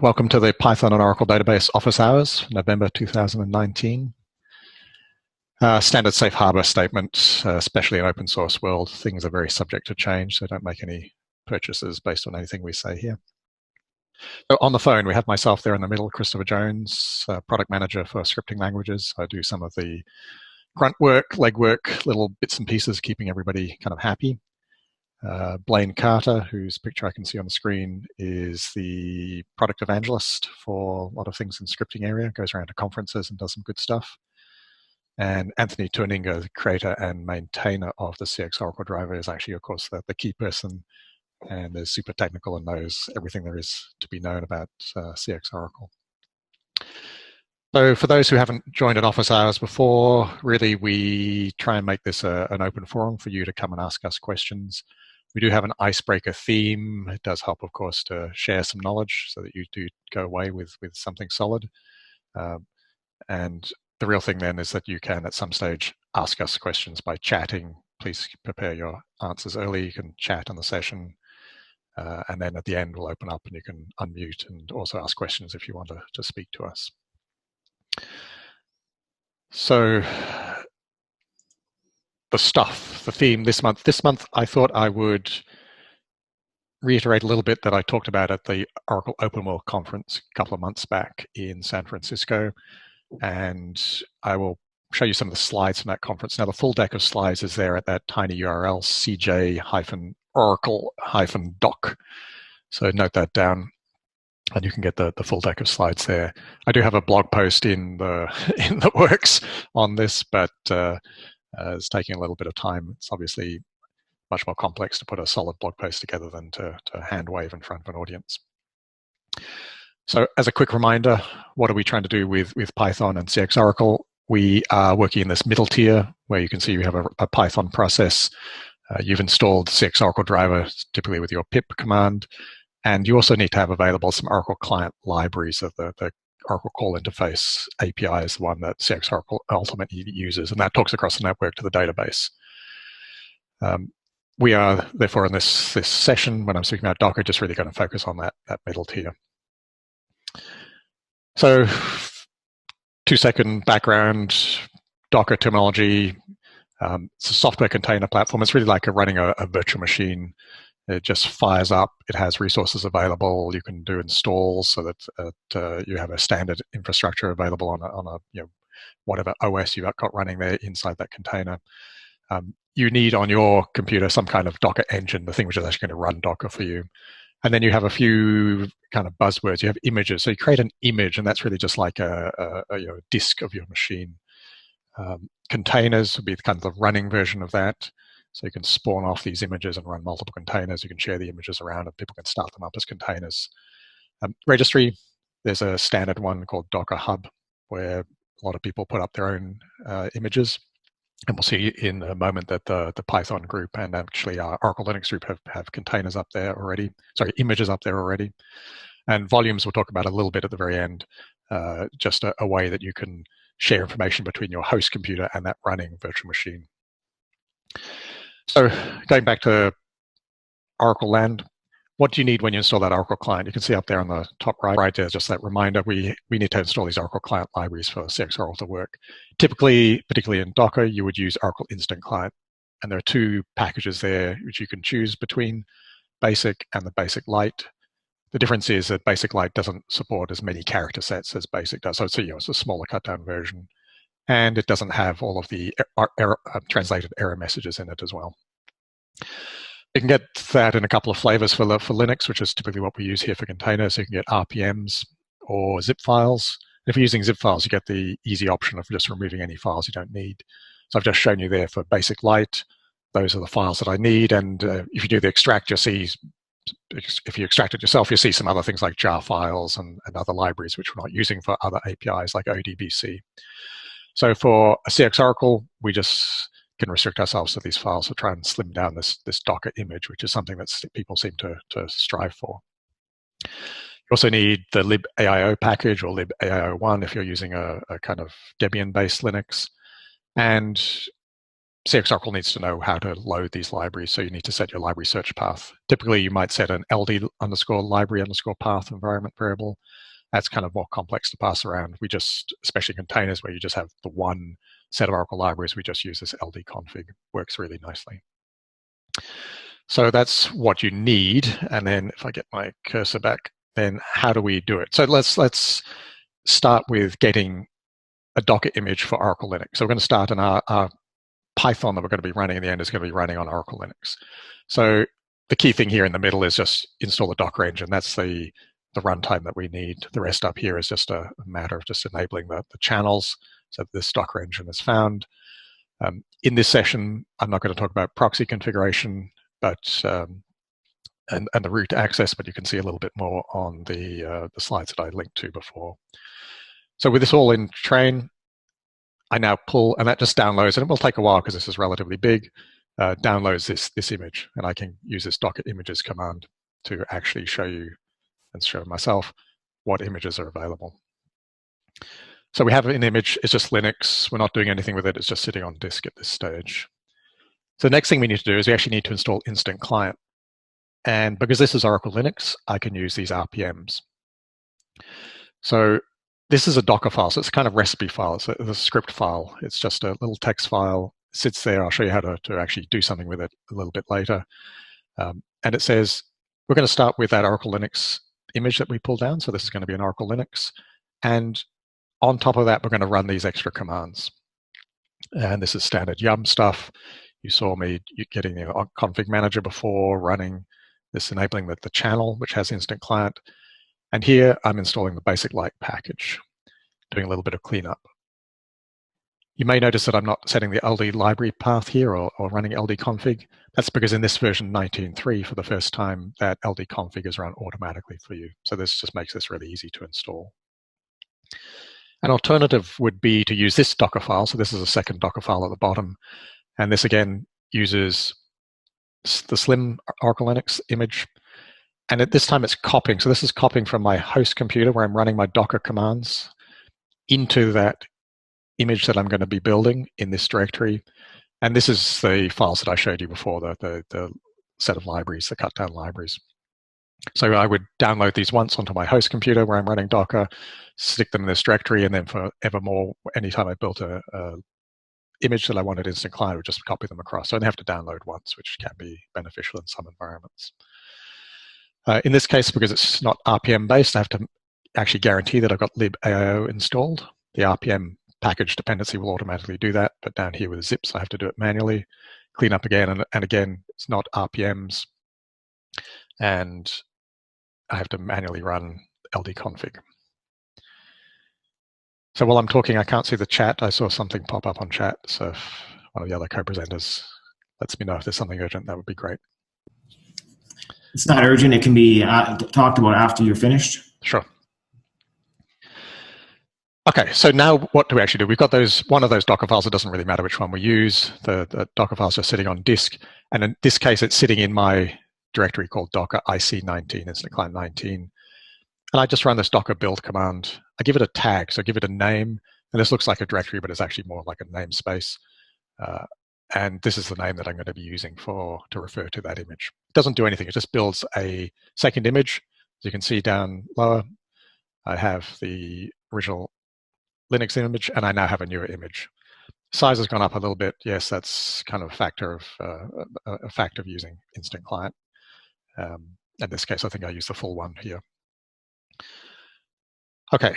welcome to the Python and Oracle Database Office Hours, November 2019. Standard safe harbor statement, especially in open source world, things are very subject to change, so don't make any purchases based on anything we say here. So on the phone, we have myself there in the middle, Christopher Jones, product manager for scripting languages. I do some of the grunt work, legwork, little bits and pieces, keeping everybody kind of happy. Blaine Carter, whose picture I can see on the screen, is the product evangelist for a lot of things in the scripting area, goes around to conferences and does some good stuff. And Anthony Tuininga, the creator and maintainer of the CX Oracle driver, is actually, of course, the key person and is super technical and knows everything there is to be known about CX Oracle. So for those who haven't joined an office hours before, really we try and make this an open forum for you to come and ask us questions. We do have an icebreaker theme. It does help, of course, to share some knowledge so that you do go away with something solid. And the real thing then is that you can, at some stage, ask us questions by chatting. Please prepare your answers early. You can chat on the session. And then at the end, we'll open up and you can unmute and also ask questions if you want to speak to us. So the theme this month. This month, I thought I would reiterate a little bit that I talked about at the Oracle Open World Conference a couple of months back in San Francisco. And I will show you some of the slides from that conference. Now, the full deck of slides is there at that tiny URL, cj-oracle-doc. So note that down, and you can get the full deck of slides there. I do have a blog post in the works on this, but it's taking a little bit of time. It's obviously much more complex to put a solid blog post together than to hand wave in front of an audience. So as a quick reminder, what are we trying to do with Python and CX Oracle? We are working in this middle tier where you can see we have a Python process. You've installed CX Oracle driver, typically with your pip command. And you also need to have available some Oracle client libraries. Of the Oracle Call Interface API is the one that CX Oracle ultimately uses, and that talks across the network to the database. We are, therefore, in this session, when I'm speaking about Docker, just really going to focus on that middle tier. So, 2-second background, Docker terminology. It's a software container platform. It's really like running a virtual machine. It just fires up. It has resources available. You can do installs so that you have a standard infrastructure available on a whatever OS you've got running there inside that container. You need on your computer some kind of Docker engine, the thing which is actually going to run Docker for you. And then you have a few kind of buzzwords. You have images. So you create an image, and that's really just like a disk of your machine. Containers would be kind of the running version of that. So you can spawn off these images and run multiple containers. You can share the images around, and people can start them up as containers. Registry, there's a standard one called Docker Hub, where a lot of people put up their own images. And we'll see in a moment that the Python group and actually our Oracle Linux group have containers up there already. Sorry, images up there already. And volumes we'll talk about a little bit at the very end, just a way that you can share information between your host computer and that running virtual machine. So going back to Oracle land, what do you need when you install that Oracle client? You can see up there on the top right there's just that reminder. We need to install these Oracle client libraries for CX Oracle to work. Typically, particularly in Docker, you would use Oracle Instant Client. And there are two packages there which you can choose between, Basic and the Basic Lite. The difference is that Basic Lite doesn't support as many character sets as Basic does. So it's a smaller cut down version. And it doesn't have all of the translated error messages in it as well. You can get that in a couple of flavors for Linux, which is typically what we use here for containers. So you can get RPMs or zip files. If you're using zip files, you get the easy option of just removing any files you don't need. So I've just shown you there for Basic Lite. Those are the files that I need. And if you do the extract, you'll see, if you extract it yourself, you'll see some other things like jar files and other libraries which we're not using for other APIs like ODBC. So for a CX Oracle, we just can restrict ourselves to these files to try and slim down this Docker image, which is something that people seem to strive for. You also need the libaio package or libaio1 if you're using a kind of Debian-based Linux. And CX Oracle needs to know how to load these libraries, so you need to set your library search path. Typically, you might set an LD underscore library underscore path environment variable. That's kind of more complex to pass around. We just, especially containers where you just have the one set of Oracle libraries, we just use this LD config. Works really nicely. So that's what you need. And then if I get my cursor back, then how do we do it? So let's start with getting a Docker image for Oracle Linux. So we're going to start, and our Python that we're going to be running in the end is going to be running on Oracle Linux. So the key thing here in the middle is just install the Docker engine. That's the runtime that we need. The rest up here is just a matter of just enabling the channels so that this Docker engine is found. In this session, I'm not going to talk about proxy configuration, but and the root access, but you can see a little bit more on the slides that I linked to before. So with this all in train, I now pull, and that just downloads, and it will take a while because this is relatively big, downloads this image, and I can use this Docker images command to actually show you and show myself what images are available. So we have an image, it's just Linux, we're not doing anything with it, it's just sitting on disk at this stage. So the next thing we need to do is we actually need to install Instant Client. And because this is Oracle Linux, I can use these RPMs. So this is a Dockerfile, so it's a kind of recipe file. It's a script file. It's just a little text file. It sits there. I'll show you how to actually do something with it a little bit later. And it says, we're going to start with that Oracle Linux image that we pulled down. So this is going to be an Oracle Linux. And on top of that, we're going to run these extra commands. And this is standard yum stuff. You saw me getting the config manager before, running this, enabling the channel, which has Instant Client. And here I'm installing the basic light package, doing a little bit of cleanup. You may notice that I'm not setting the LD library path here or running LD config. That's because in this version 19.3, for the first time, that LD config is run automatically for you. So this just makes this really easy to install. An alternative would be to use this Dockerfile. So this is a second Dockerfile at the bottom. And this again uses the slim Oracle Linux image. And at this time it's copying. So this is copying from my host computer where I'm running my Docker commands into that image that I'm going to be building in this directory. And this is the files that I showed you before, the set of libraries, the cut down libraries. So I would download these once onto my host computer where I'm running Docker, stick them in this directory, and then forevermore, anytime I built a image that I wanted Instant Client, I would just copy them across. So I only have to download once, which can be beneficial in some environments. In this case, because it's not RPM based, I have to actually guarantee that I've got libaio installed. The RPM package dependency will automatically do that, but down here with zips, I have to do it manually. Clean up again, and again, it's not RPMs, and I have to manually run LD config. So while I'm talking, I can't see the chat. I saw something pop up on chat, so if one of the other co-presenters lets me know if there's something urgent, that would be great. It's not urgent. It can be talked about after you're finished. Sure. Okay, so now what do we actually do? We've got one of those Docker files. It doesn't really matter which one we use. The Docker files are sitting on disk. And in this case, it's sitting in my directory called Docker IC19, Instant Client 19. And I just run this Dockerbuild command. I give it a tag, so I give it a name. And this looks like a directory, but it's actually more like a namespace. And this is the name that I'm going to be using to refer to that image. It doesn't do anything. It just builds a second image. As you can see down lower, I have the original Linux image, and I now have a newer image. Size has gone up a little bit. Yes, that's kind of a factor of using Instant Client. In this case, I think I use the full one here. Okay.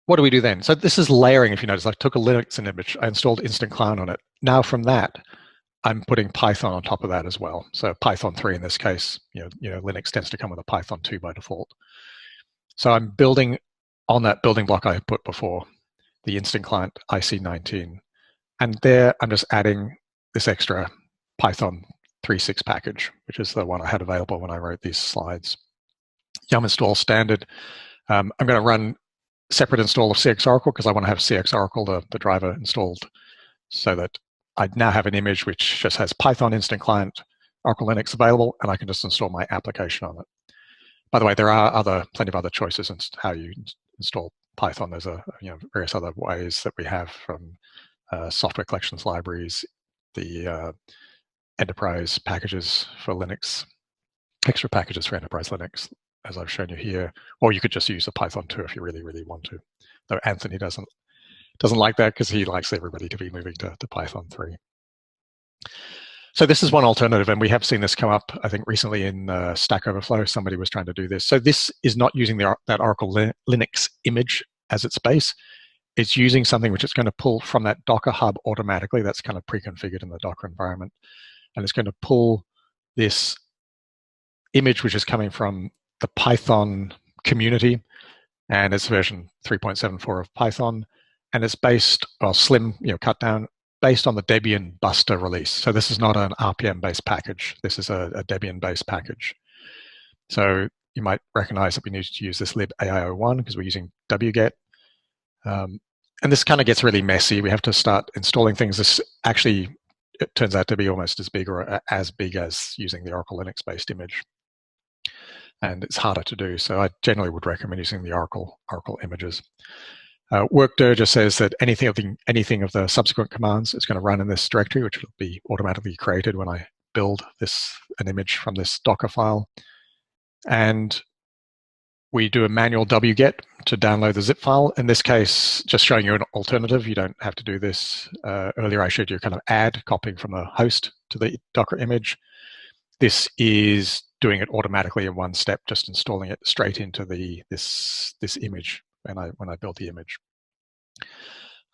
What do we do then? So this is layering, if you notice. I took a Linux image, I installed Instant Client on it. Now from that, I'm putting Python on top of that as well. So Python 3 in this case, Linux tends to come with a Python 2 by default. So I'm building on that building block I put before, the Instant Client IC19. And there I'm just adding this extra Python 3.6 package, which is the one I had available when I wrote these slides. Yum install standard. I'm going to run separate install of CX Oracle because I want to have CX Oracle, the driver, installed so that I now have an image which just has Python Instant Client Oracle Linux available, and I can just install my application on it. By the way, there are plenty of other choices in how you install Python. There's various other ways that we have, from software collections libraries, the enterprise packages for Linux, extra packages for enterprise Linux, as I've shown you here, or you could just use the Python 2 if you really, really want to. Though Anthony doesn't like that because he likes everybody to be moving to Python 3. So this is one alternative, and we have seen this come up, I think, recently in Stack Overflow. Somebody was trying to do this. So this is not using that Oracle Linux image as its base. It's using something which it's going to pull from that Docker Hub automatically. That's kind of pre-configured in the Docker environment. And it's going to pull this image, which is coming from the Python community, and it's version 3.74 of Python. And it's based, well, slim, cut down, based on the Debian Buster release. So this is not an RPM-based package. This is a Debian-based package. So you might recognize that we need to use this libaio1 because we're using wget. And this kind of gets really messy. We have to start installing things. This actually, it turns out to be almost as big or as big as using the Oracle Linux-based image. And it's harder to do. So I generally would recommend using the Oracle images. Workdir just says that anything of the subsequent commands is going to run in this directory, which will be automatically created when I build an image from this Dockerfile. And we do a manual wget to download the zip file. In this case, just showing you an alternative. You don't have to do this. Earlier I showed you kind of add, copying from the host to the Docker image. This is doing it automatically in one step, just installing it straight into this image when I built the image.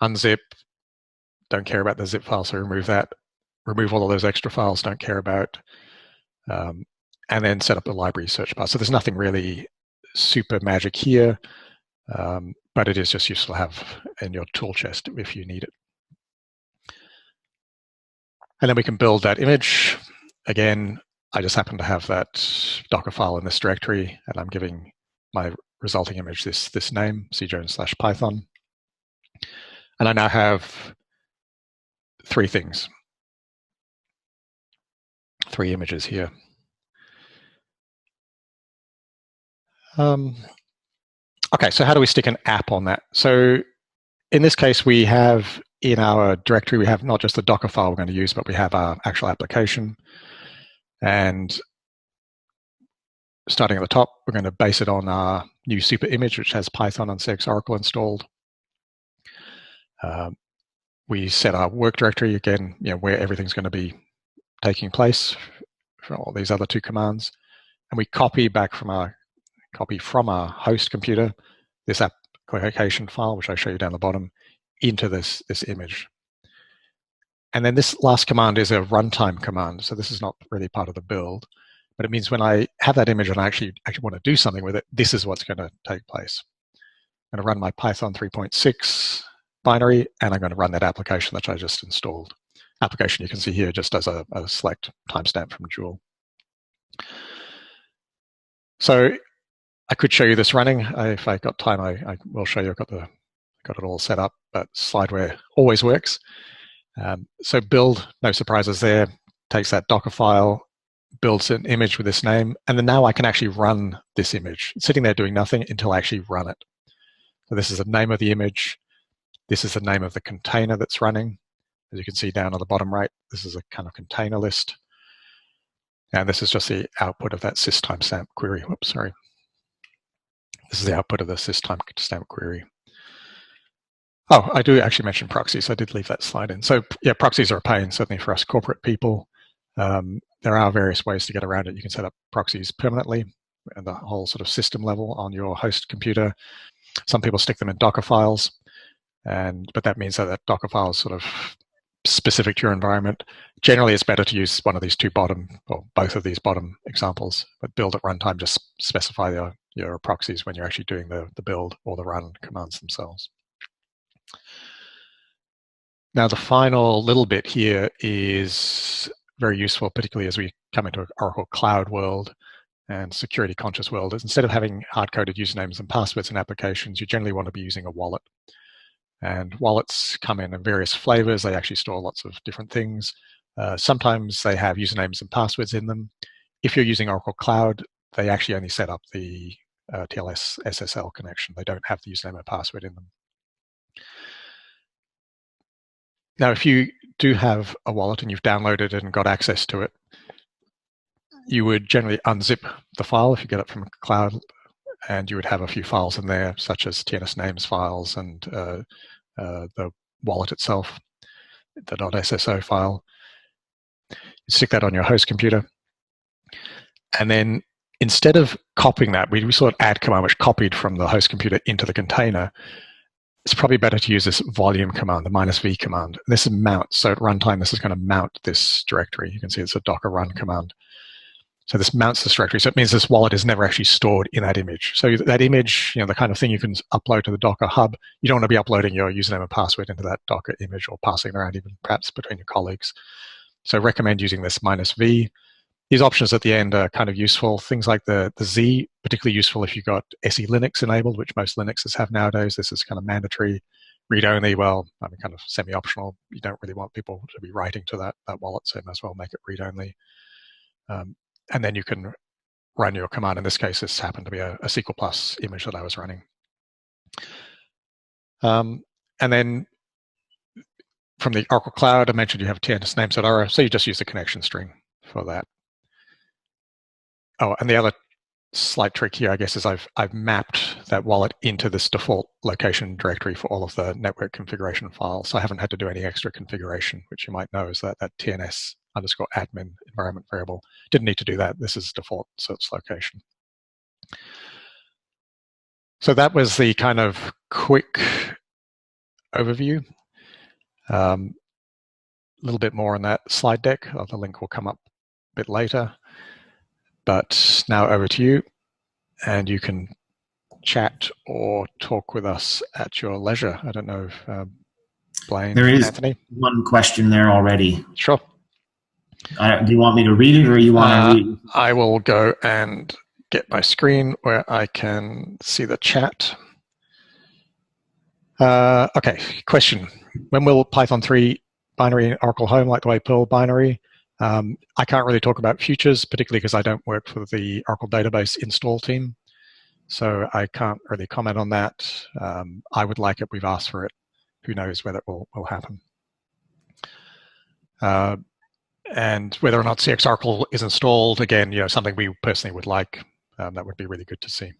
Unzip, don't care about the zip file, so remove that. Remove all of those extra files, don't care about. And then set up a library search bar. So there's nothing really super magic here, but it is just useful to have in your tool chest if you need it. And then we can build that image. Again, I just happen to have that Dockerfile in this directory, and I'm giving my resulting image this name, cjones/python. And I now have 3 things, 3 images here. Okay, so how do we stick an app on that? So in this case, we have in our directory, we have not just the Docker file we're going to use, but we have our actual application. And starting at the top, we're going to base it on our new super image, which has Python and CX Oracle installed. We set our work directory, again, where everything's going to be taking place for all these other 2 commands. And we copy from our host computer this application file, which I show you down the bottom, into this image. And then this last command is a runtime command. So this is not really part of the build, but it means when I have that image and I actually want to do something with it, this is what's going to take place. I'm going to run my Python 3.6 binary, and I'm going to run that application that I just installed. Application you can see here just as a select timestamp from Joule. So I could show you this running. If I got time, I will show you. I've got it all set up, but slideware always works. So build, no surprises there, takes that Docker file, builds an image with this name, and then now I can actually run this image. It's sitting there doing nothing until I actually run it. So this is the name of the image. This is the name of the container that's running. As you can see down on the bottom right, this is a kind of container list. And this is just the output of that sys timestamp query. Whoops, sorry. This is the output of the sys timestamp query. Oh, I do actually mention proxies. I did leave that slide in. So yeah, proxies are a pain, certainly for us corporate people. There are various ways to get around it. You can set up proxies permanently at the whole sort of system level on your host computer. Some people stick them in Docker files, but that means that Docker file is sort of specific to your environment. Generally, it's better to use one of these 2 bottom, or both of these bottom examples, but build at runtime, just specify your proxies when you're actually doing the build or the run commands themselves. Now, the final little bit here is very useful, particularly as we come into an Oracle Cloud world and security conscious world. Instead of having hard-coded usernames and passwords in applications, you generally want to be using a wallet. And wallets come in various flavors. They actually store lots of different things. Sometimes they have usernames and passwords in them. If you're using Oracle Cloud, they actually only set up the TLS SSL connection. They don't have the username and password in them. Now, if you do have a wallet and you've downloaded it and got access to it, you would generally unzip the file if you get it from a cloud, and you would have a few files in there, such as TNS names files and the wallet itself, the .sso file. You stick that on your host computer, and then instead of copying that, we saw an add command which copied from the host computer into the container. It's probably better to use this volume command, the -v command. This is mount, so at runtime, this is going to mount this directory. You can see it's a docker run command. So this mounts this directory. So it means this wallet is never actually stored in that image. So that image, the kind of thing you can upload to the Docker hub, you don't want to be uploading your username and password into that Docker image or passing it around even perhaps between your colleagues. So I recommend using this -v. These options at the end are kind of useful. Things like the Z, particularly useful if you've got SE Linux enabled, which most Linuxes have nowadays. This is kind of mandatory. Read-only, well, I mean, kind of semi-optional. You don't really want people to be writing to that wallet, so you might as well make it read-only. And then you can run your command. In this case, this happened to be a SQL Plus image that I was running. And then from the Oracle Cloud, I mentioned you have TNS names.ora, so you just use the connection string for that. Oh, and the other slight trick here, I guess, is I've mapped that wallet into this default location directory for all of the network configuration files. So I haven't had to do any extra configuration, which you might know is that TNS_admin environment variable. Didn't need to do that. This is default, so it's location. So that was the kind of quick overview. A little bit more on that slide deck. The link will come up a bit later. But now over to you, and you can chat or talk with us at your leisure. I don't know if Blaine, there is Anthony? One question there already. Sure. Do you want me to read it, or you want to read? I will go and get my screen where I can see the chat. Okay, question. When will Python 3 binary in Oracle Home like the way Perl binary? I can't really talk about futures, particularly because I don't work for the Oracle database install team. So I can't really comment on that. I would like it. We've asked for it. Who knows whether it will happen. And whether or not CX Oracle is installed, again, something we personally would like. That would be really good to see.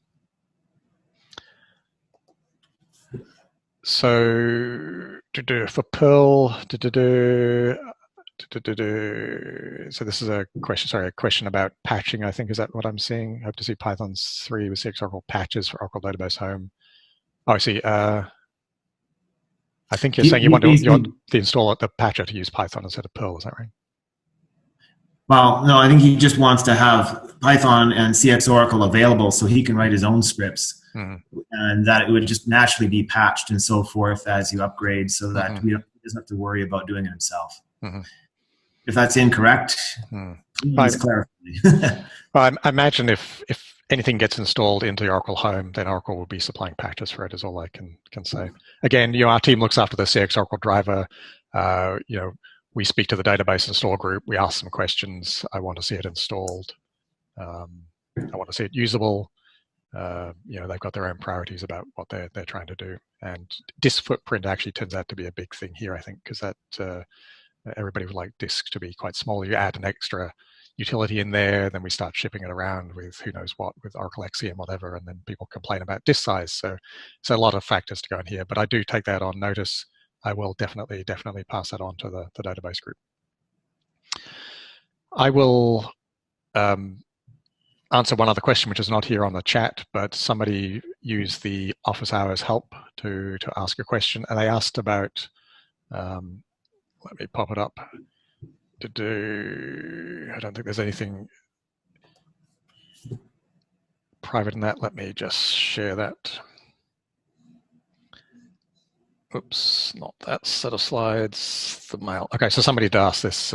So for Perl, so this is a question about patching, I think. Is that what I'm seeing? Hope to see Python 3 with CX Oracle patches for Oracle Database Home. Oh, I see. I think you're saying you want the installer, the patcher, to use Python instead of Perl. Is that right? Well, no, I think he just wants to have Python and CX Oracle available so he can write his own scripts. And that it would just naturally be patched and so forth as you upgrade, so that he doesn't have to worry about doing it himself. If that's incorrect, please clarify. Well, I imagine if anything gets installed into the Oracle Home, then Oracle will be supplying patches for it, is all I can say. Again, our team looks after the CX Oracle driver. We speak to the database install group. We ask them questions. I want to see it installed. I want to see it usable. They've got their own priorities about what they're trying to do. And disk footprint actually turns out to be a big thing here, I think, because that everybody would like disk to be quite small. You add an extra utility in there, then we start shipping it around with who knows what, with Oracle XE and whatever, and then people complain about disk size. So a lot of factors to go in here, but I do take that on notice. I will definitely pass that on to the database group. I will answer one other question, which is not here on the chat, but somebody used the Office Hours help to ask a question, and they asked about, let me pop it up. I don't think there's anything private in that. Let me just share that. Oops, not that set of slides, the mail. Okay, so somebody did ask this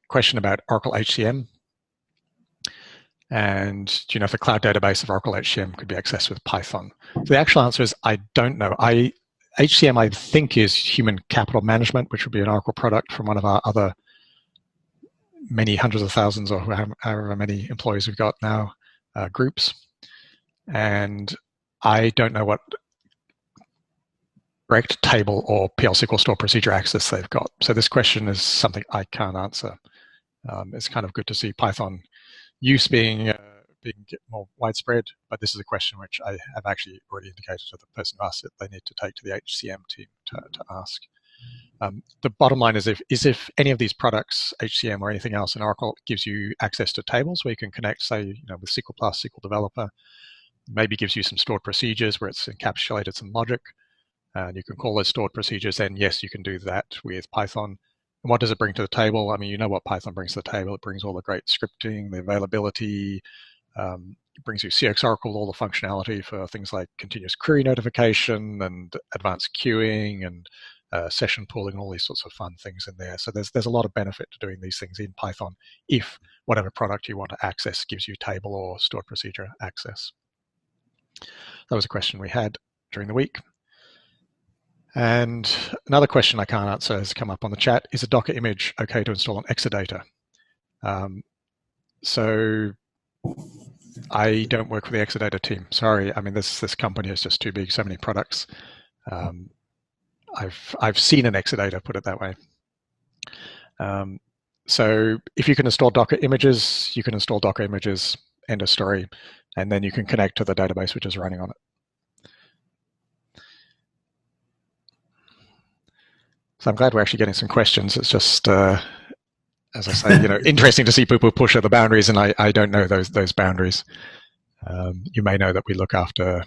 question about Oracle HCM. And do you know if the cloud database of Oracle HCM could be accessed with Python? So the actual answer is I don't know. HCM, I think, is human capital management, which would be an Oracle product from one of our other many hundreds of thousands, or however many employees we've got now, groups. And I don't know what direct table or PL/SQL store procedure access they've got. So this question is something I can't answer. It's kind of good to see Python use being more widespread, but this is a question which I have actually already indicated to the person who asked it they need to take to the HCM team to ask. The bottom line is if any of these products, HCM or anything else in Oracle, gives you access to tables where you can connect, say, with SQL Plus, SQL Developer, maybe gives you some stored procedures where it's encapsulated some logic, and you can call those stored procedures, then yes, you can do that with Python. And what does it bring to the table? I mean, you know what Python brings to the table. It brings all the great scripting, the availability. It brings you CX Oracle, all the functionality for things like continuous query notification and advanced queuing and session pooling, all these sorts of fun things in there. So there's a lot of benefit to doing these things in Python if whatever product you want to access gives you table or stored procedure access. That was a question we had during the week. And another question I can't answer has come up on the chat. Is a Docker image okay to install on Exadata? So I don't work for the Exadata team. Sorry. I mean, this company is just too big, so many products. I've seen an Exadata, put it that way. So if you can install Docker images, you can install Docker images, end of story, and then you can connect to the database which is running on it. So I'm glad we're actually getting some questions. It's just, as I say, interesting to see people push at the boundaries, and I don't know those boundaries. You may know that we look after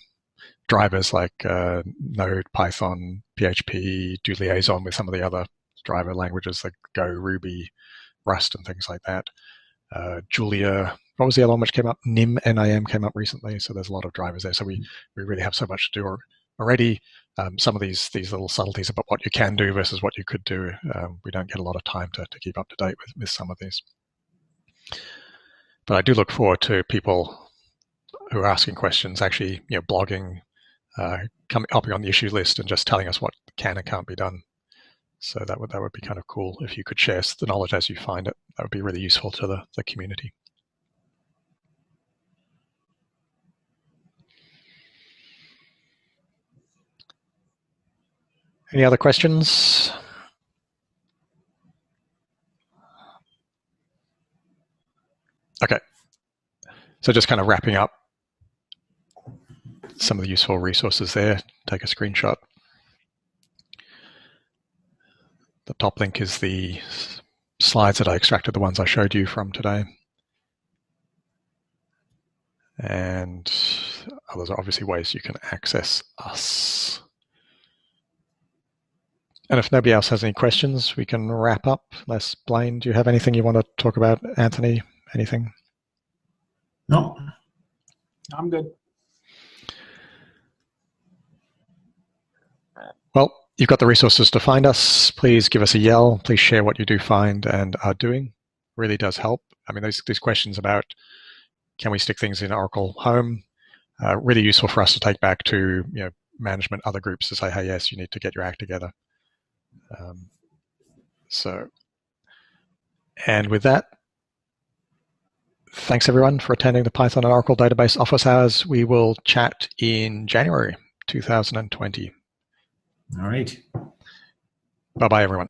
drivers like Node, Python, PHP, do liaison with some of the other driver languages like Go, Ruby, Rust, and things like that. Julia, what was the other one which came up? NIM came up recently, so there's a lot of drivers there. So we really have so much to do already. Some of these little subtleties about what you can do versus what you could do, we don't get a lot of time to keep up to date with some of these. But I do look forward to people who are asking questions, actually blogging, hopping on the issue list and just telling us what can and can't be done. So that would be kind of cool if you could share the knowledge as you find it. That would be really useful to the community. Any other questions? Okay. So just kind of wrapping up some of the useful resources there. Take a screenshot. The top link is the slides that I extracted, the ones I showed you from today. And others are obviously ways you can access us. And if nobody else has any questions, we can wrap up. Unless, Blaine, do you have anything you want to talk about? Anthony, anything? No. I'm good. Well, you've got the resources to find us. Please give us a yell. Please share what you do find and are doing. Really does help. I mean, these questions about can we stick things in Oracle Home, really useful for us to take back to management, other groups to say, hey, yes, you need to get your act together. And with that, thanks everyone for attending the Python and Oracle Database Office Hours. We will chat in January 2020. All right. Bye-bye, everyone.